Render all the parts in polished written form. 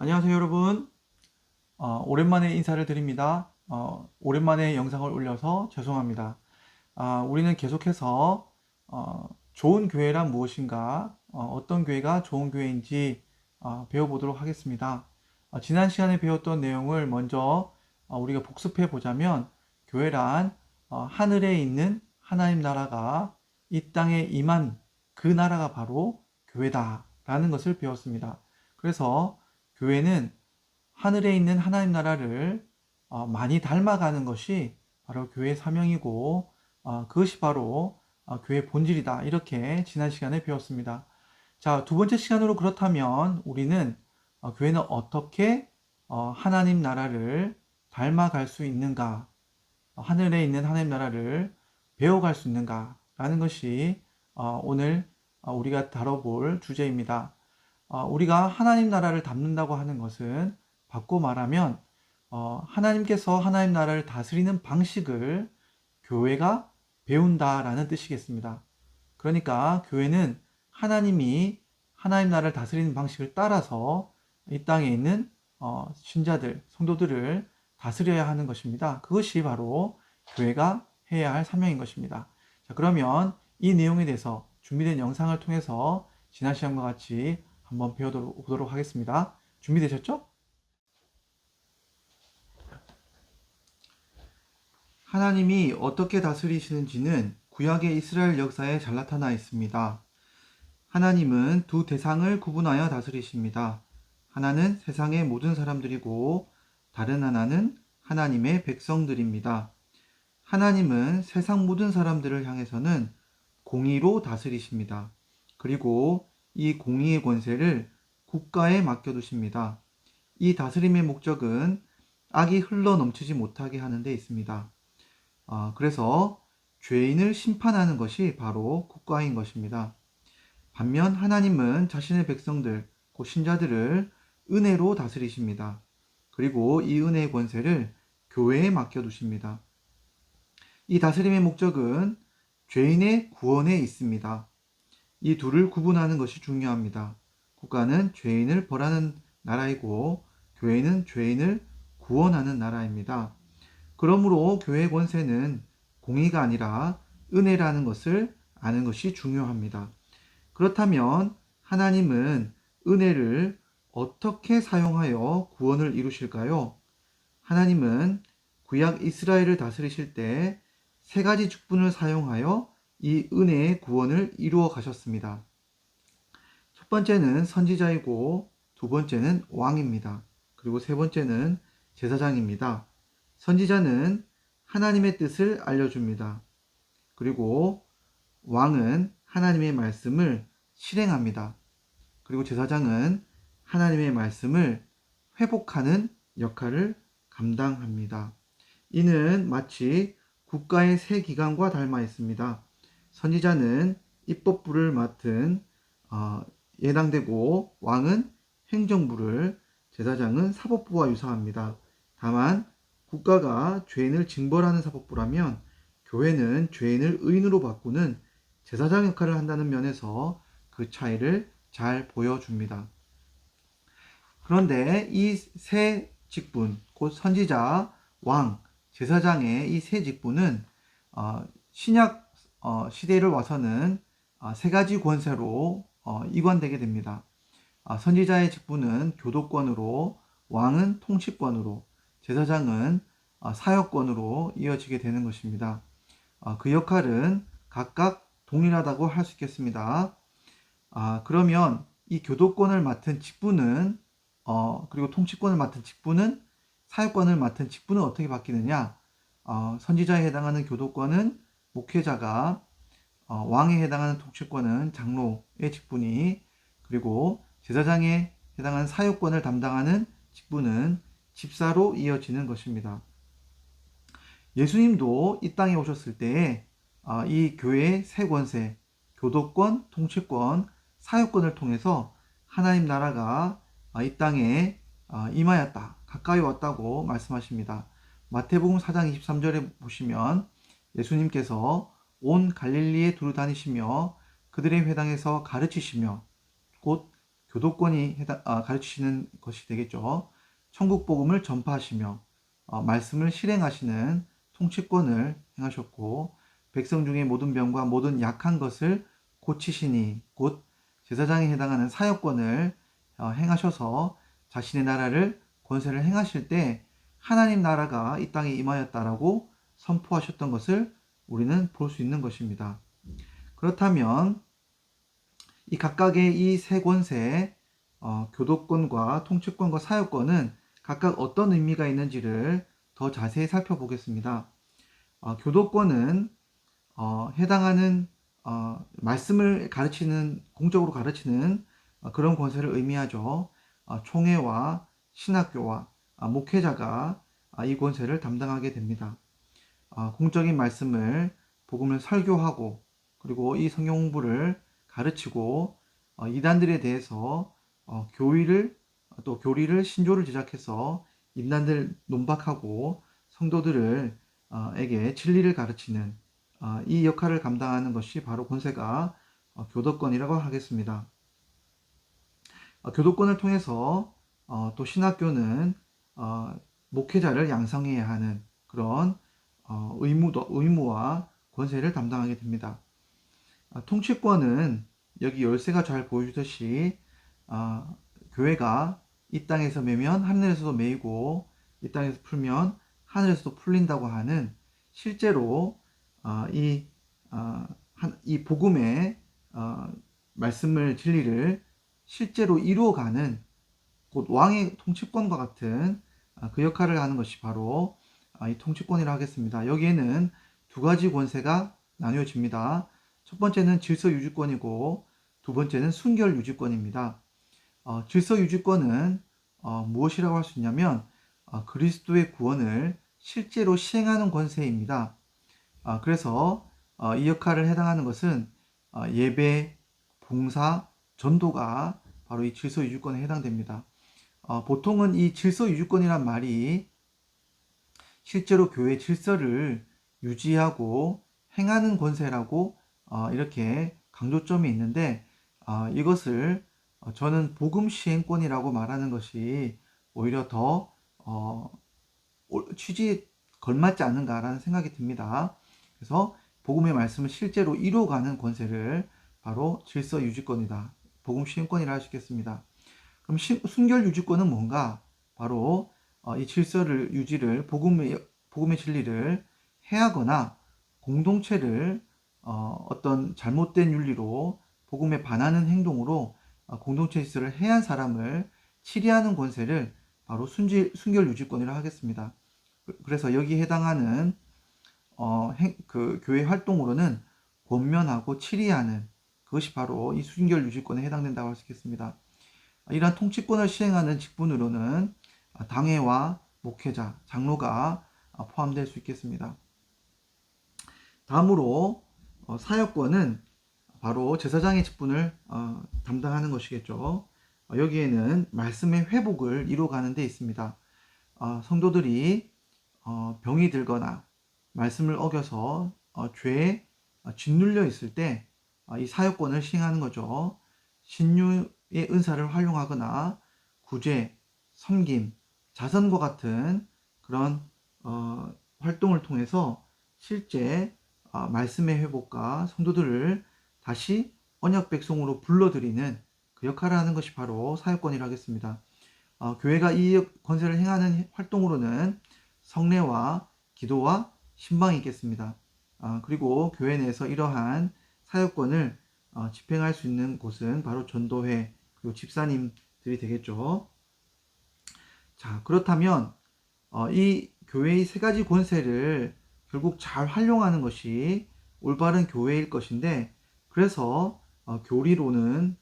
안녕하세요 여러분. 오랜만에 인사를 드립니다. 오랜만에 영상을 올려서 죄송합니다. 우리는 계속해서 좋은 교회란 무엇인가, 어떤 교회가 좋은 교회인지 배워보도록 하겠습니다. 지난 시간에 배웠던 내용을 먼저 우리가 복습해 보자면, 교회란 하늘에 있는 하나님 나라가 이 땅에 임한 그 나라가 바로 교회다라는 것을 배웠습니다. 그래서 교회는 하늘에 있는 하나님 나라를 많이 닮아가는 것이 바로 교회의 사명이고, 그것이 바로 교회의 본질이다, 이렇게 지난 시간에 배웠습니다. 자, 두 번째 시간으로, 그렇다면 우리는 교회는 어떻게 하나님 나라를 닮아갈 수 있는가, 하늘에 있는 하나님 나라를 배워갈 수 있는가라는 것이 오늘 우리가 다뤄볼 주제입니다. 우리가 하나님 나라를 담는다고 하는 것은, 바꿔 말하면 하나님께서 하나님 나라를 다스리는 방식을 교회가 배운다라는 뜻이겠습니다. 그러니까 교회는 하나님이 하나님 나라를 다스리는 방식을 따라서 이 땅에 있는 신자들, 성도들을 다스려야 하는 것입니다. 그것이 바로 교회가 해야 할 사명인 것입니다. 자, 그러면 이 내용에 대해서 준비된 영상을 통해서 지난 시간과 같이 한번 배워보도록 하겠습니다. 준비되셨죠? 하나님이 어떻게 다스리시는지는 구약의 이스라엘 역사에 잘 나타나 있습니다. 하나님은 두 대상을 구분하여 다스리십니다. 하나는 세상의 모든 사람들이고, 다른 하나는 하나님의 백성들입니다. 하나님은 세상 모든 사람들을 향해서는 공의로 다스리십니다. 그리고 이 공의의 권세를 국가에 맡겨두십니다. 이 다스림의 목적은 악이 흘러 넘치지 못하게 하는 데 있습니다. 그래서 죄인을 심판하는 것이 바로 국가인 것입니다. 반면 하나님은 자신의 백성들, 곧 신자들을 은혜로 다스리십니다. 그리고 이 은혜의 권세를 교회에 맡겨두십니다. 이 다스림의 목적은 죄인의 구원에 있습니다. 이 둘을 구분하는 것이 중요합니다. 국가는 죄인을 벌하는 나라이고, 교회는 죄인을 구원하는 나라입니다. 그러므로 교회의 권세는 공의가 아니라 은혜라는 것을 아는 것이 중요합니다. 그렇다면 하나님은 은혜를 어떻게 사용하여 구원을 이루실까요? 하나님은 구약 이스라엘을 다스리실 때 세 가지 직분을 사용하여 이 은혜의 구원을 이루어 가셨습니다. 첫 번째는 선지자이고, 두 번째는 왕입니다. 그리고 세 번째는 제사장입니다. 선지자는 하나님의 뜻을 알려줍니다. 그리고 왕은 하나님의 말씀을 실행합니다. 그리고 제사장은 하나님의 말씀을 회복하는 역할을 감당합니다. 이는 마치 국가의 세 기관과 닮아 있습니다. 선지자는 입법부를 맡은 예당되고, 왕은 행정부를, 제사장은 사법부와 유사합니다. 다만 국가가 죄인을 징벌하는 사법부라면, 교회는 죄인을 의인으로 바꾸는 제사장 역할을 한다는 면에서 그 차이를 잘 보여줍니다. 그런데 이 세 직분, 곧 선지자, 왕, 제사장의 이 세 직분은 신약 시대를 와서는 세 가지 권세로 이관되게 됩니다. 선지자의 직분은 교도권으로, 왕은 통치권으로, 제사장은 사역권으로 이어지게 되는 것입니다. 그 역할은 각각 동일하다고 할 수 있겠습니다. 그러면 이 교도권을 맡은 직분은, 그리고 통치권을 맡은 직분은, 사역권을 맡은 직분은 어떻게 바뀌느냐? 선지자에 해당하는 교도권은 목회자가, 왕에 해당하는 통치권은 장로의 직분이, 그리고 제사장에 해당하는 사역권을 담당하는 직분은 집사로 이어지는 것입니다. 예수님도 이 땅에 오셨을 때에 이 교회의 세 권세, 교도권, 통치권, 사역권을 통해서 하나님 나라가 이 땅에 임하였다, 가까이 왔다고 말씀하십니다. 마태복음 4장 23절에 보시면 예수님께서 온 갈릴리에 두루 다니시며 그들의 회당에서 가르치시며, 곧 교도권이 가르치시는 것이 되겠죠. 천국 복음을 전파하시며 말씀을 실행하시는 통치권을 행하셨고, 백성 중에 모든 병과 모든 약한 것을 고치시니 곧 제사장에 해당하는 사역권을 행하셔서 자신의 나라를 권세를 행하실 때 하나님 나라가 이 땅에 임하였다라고 선포하셨던 것을 우리는 볼 수 있는 것입니다. 그렇다면 이 각각의 이 세 권세, 교도권과 통치권과 사역권은 각각 어떤 의미가 있는지를 더 자세히 살펴보겠습니다. 교도권은 해당하는 말씀을 가르치는, 공적으로 가르치는 그런 권세를 의미하죠. 총회와 신학교와 목회자가 이 권세를 담당하게 됩니다. 공적인 말씀을, 복음을 설교하고, 그리고 이 성경 공부를 가르치고, 이단들에 대해서 교리를 신조를 제작해서 임난들 논박하고 성도들을 에게 진리를 가르치는 이 역할을 감당하는 것이 바로 권세가 교도권이라고 하겠습니다. 교도권을 통해서 또 신학교는 목회자를 양성해야 하는 그런 의무와 권세를 담당하게 됩니다. 통치권은 여기 열쇠가 잘 보여주듯이 교회가 이 땅에서 매면 하늘에서도 매이고 이 땅에서 풀면 하늘에서도 풀린다고 하는, 실제로 이 복음의 말씀을, 진리를 실제로 이루어가는, 곧 왕의 통치권과 같은 그 역할을 하는 것이 바로 이 통치권이라 하겠습니다. 여기에는 두 가지 권세가 나뉘어집니다. 첫 번째는 질서 유지권이고 두 번째는 순결 유지권입니다. 질서 유지권은 무엇이라고 할 수 있냐면 그리스도의 구원을 실제로 시행하는 권세입니다. 그래서 이 역할을 해당하는 것은 예배, 봉사, 전도가 바로 이 질서 유지권에 해당됩니다. 보통은 이 질서 유지권이란 말이 실제로 교회 질서를 유지하고 행하는 권세라고 이렇게 강조점이 있는데, 이것을 저는 복음 시행권이라고 말하는 것이 오히려 더 취지에 걸맞지 않는가라는 생각이 듭니다. 그래서 복음의 말씀을 실제로 이루어가는 권세를 바로 질서 유지권이다, 복음 시행권이라 할 수 있겠습니다. 그럼 순결 유지권은 뭔가? 바로 이 질서를 유지를, 복음의 진리를 해하거나 공동체를 어떤 잘못된 윤리로 복음에 반하는 행동으로 공동체 질서를 해한 사람을 치리하는 권세를 바로 순결 유지권이라 하겠습니다. 그래서 여기에 해당하는 그 교회 활동으로는 권면하고 치리하는, 그것이 바로 이 순결 유지권에 해당된다고 할 수 있겠습니다. 이러한 통치권을 시행하는 직분으로는 당회와 목회자, 장로가 포함될 수 있겠습니다. 다음으로 사역권은 바로 제사장의 직분을 담당하는 것이겠죠. 여기에는 말씀의 회복을 이루어가는 데 있습니다. 성도들이 병이 들거나 말씀을 어겨서 죄에 짓눌려 있을 때 이 사역권을 시행하는 거죠. 신유의 은사를 활용하거나 구제, 섬김, 자선과 같은 그런 활동을 통해서 실제 말씀의 회복과 성도들을 다시 언약 백성으로 불러들이는 그 역할을 하는 것이 바로 사역권이라 하겠습니다. 교회가 이 권세를 행하는 활동으로는 성례와 기도와 신방이 있겠습니다. 그리고 교회 내에서 이러한 사역권을 집행할 수 있는 곳은 바로 전도회, 그리고 집사님들이 되겠죠. 자, 그렇다면 이 교회의 세 가지 권세를 결국 잘 활용하는 것이 올바른 교회일 것인데, 그래서 교리로는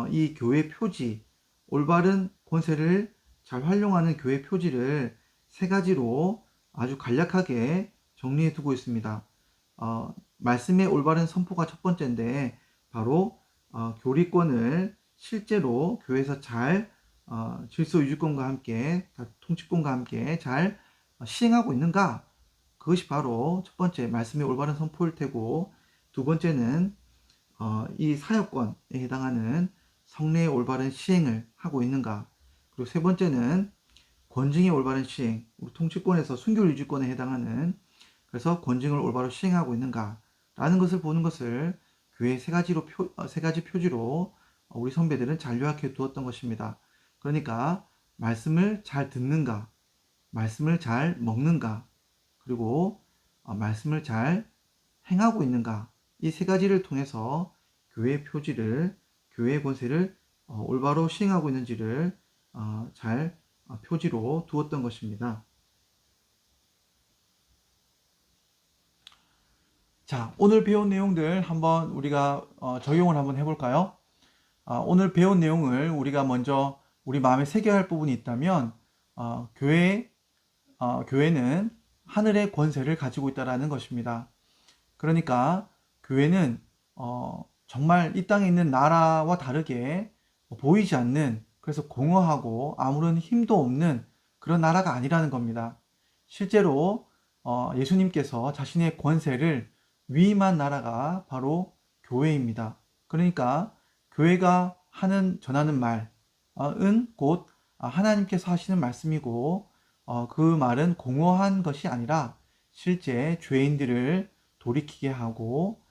이 교회 표지, 올바른 권세를 잘 활용하는 교회 표지를 세 가지로 아주 간략하게 정리해 두고 있습니다. 말씀의 올바른 선포가 첫 번째인데, 바로 교리권을 실제로 교회에서 잘 질서 유지권과 함께, 통치권과 함께 잘 시행하고 있는가? 그것이 바로 첫 번째 말씀의 올바른 선포일 테고, 두 번째는 이 사역권에 해당하는 성례의 올바른 시행을 하고 있는가? 그리고 세 번째는 권징의 올바른 시행, 우리 통치권에서 순교 유지권에 해당하는, 그래서 권징을 올바로 시행하고 있는가? 라는 것을 보는 것을 교회 세 가지 표지로 우리 선배들은 잘 요약해 두었던 것입니다. 그러니까 말씀을 잘 듣는가, 말씀을 잘 먹는가, 그리고 말씀을 잘 행하고 있는가, 이 세 가지를 통해서 교회의 표지를, 교회의 권세를 올바로 시행하고 있는지를 잘 표지로 두었던 것입니다. 자, 오늘 배운 내용들 한번 우리가 적용을 한번 해볼까요? 오늘 배운 내용을 우리가 먼저 우리 마음에 새겨야 할 부분이 있다면, 교회는 하늘의 권세를 가지고 있다는 것입니다. 그러니까 교회는 정말 이 땅에 있는 나라와 다르게 보이지 않는, 그래서 공허하고 아무런 힘도 없는 그런 나라가 아니라는 겁니다. 실제로 예수님께서 자신의 권세를 위임한 나라가 바로 교회입니다. 그러니까 교회가 전하는 말은 곧 하나님께서 하시는 말씀이고, 그 말은 공허한 것이 아니라 실제 죄인들을 돌이키게 하고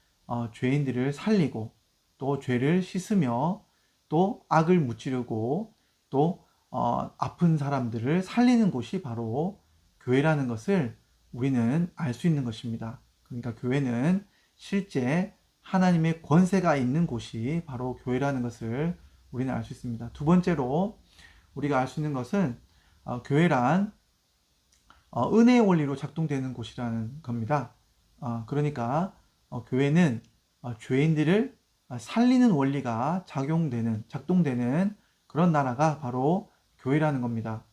죄인들을 살리고 또 죄를 씻으며 또 악을 무찌르고 또 아픈 사람들을 살리는 곳이 바로 교회라는 것을 우리는 알 수 있는 것입니다. 그러니까 교회는 실제 하나님의 권세가 있는 곳이 바로 교회라는 것을 우리는 알 수 있습니다. 두 번째로 우리가 알 수 있는 것은 교회란 은혜의 원리로 작동되는 곳이라는 겁니다. 그러니까 교회는 죄인들을 살리는 원리가 작동되는 그런 나라가 바로 교회라는 겁니다.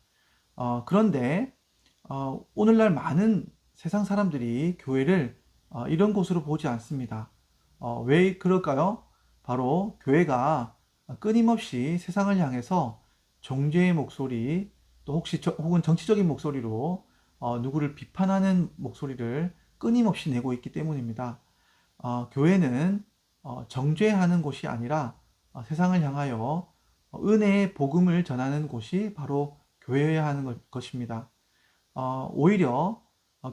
그런데 오늘날 많은 세상 사람들이 교회를 이런 곳으로 보지 않습니다. 왜 그럴까요? 바로 교회가 끊임없이 세상을 향해서 정죄의 목소리, 또 혹은 정치적인 목소리로 누구를 비판하는 목소리를 끊임없이 내고 있기 때문입니다. 교회는 정죄하는 곳이 아니라 세상을 향하여 은혜의 복음을 전하는 곳이 바로 교회여야 하는 것입니다. 오히려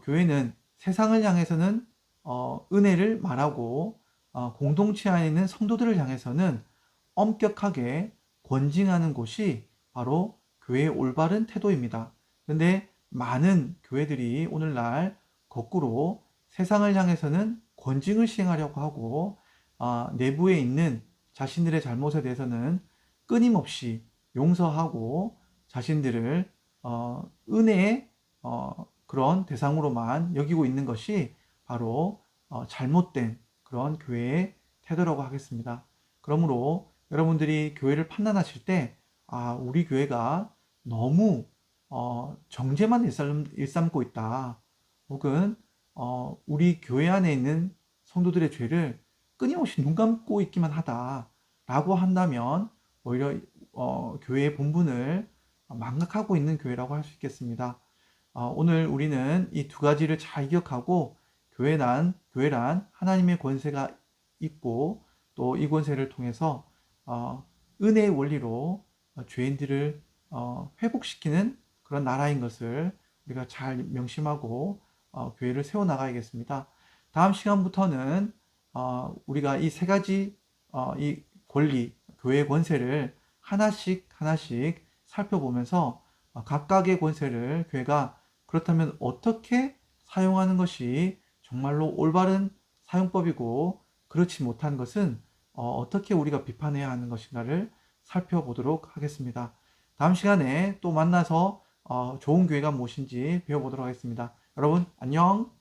교회는 세상을 향해서는 은혜를 말하고 공동체 안에 있는 성도들을 향해서는 엄격하게 권징하는 곳이 바로 교회의 올바른 태도입니다. 그런데 많은 교회들이 오늘날 거꾸로 세상을 향해서는 권징을 시행하려고 하고 내부에 있는 자신들의 잘못에 대해서는 끊임없이 용서하고 자신들을 은혜의 그런 대상으로만 여기고 있는 것이 바로 잘못된 그런 교회의 태도라고 하겠습니다. 그러므로 여러분들이 교회를 판단하실 때 우리 교회가 너무 정죄만 일삼고 있다, 혹은 우리 교회 안에 있는 성도들의 죄를 끊임없이 눈 감고 있기만 하다라고 한다면 오히려 교회의 본분을 망각하고 있는 교회라고 할 수 있겠습니다. 오늘 우리는 이 두 가지를 잘 기억하고 교회란 하나님의 권세가 있고 또 이 권세를 통해서 은혜의 원리로 죄인들을 회복시키는 그런 나라인 것을 우리가 잘 명심하고 교회를 세워나가야겠습니다. 다음 시간부터는 우리가 이 세 가지 이 권리, 교회의 권세를 하나씩 살펴보면서 각각의 권세를 교회가 그렇다면 어떻게 사용하는 것이 정말로 올바른 사용법이고, 그렇지 못한 것은 어떻게 우리가 비판해야 하는 것인가를 살펴보도록 하겠습니다. 다음 시간에 또 만나서 좋은 교회가 무엇인지 배워보도록 하겠습니다. 여러분 안녕.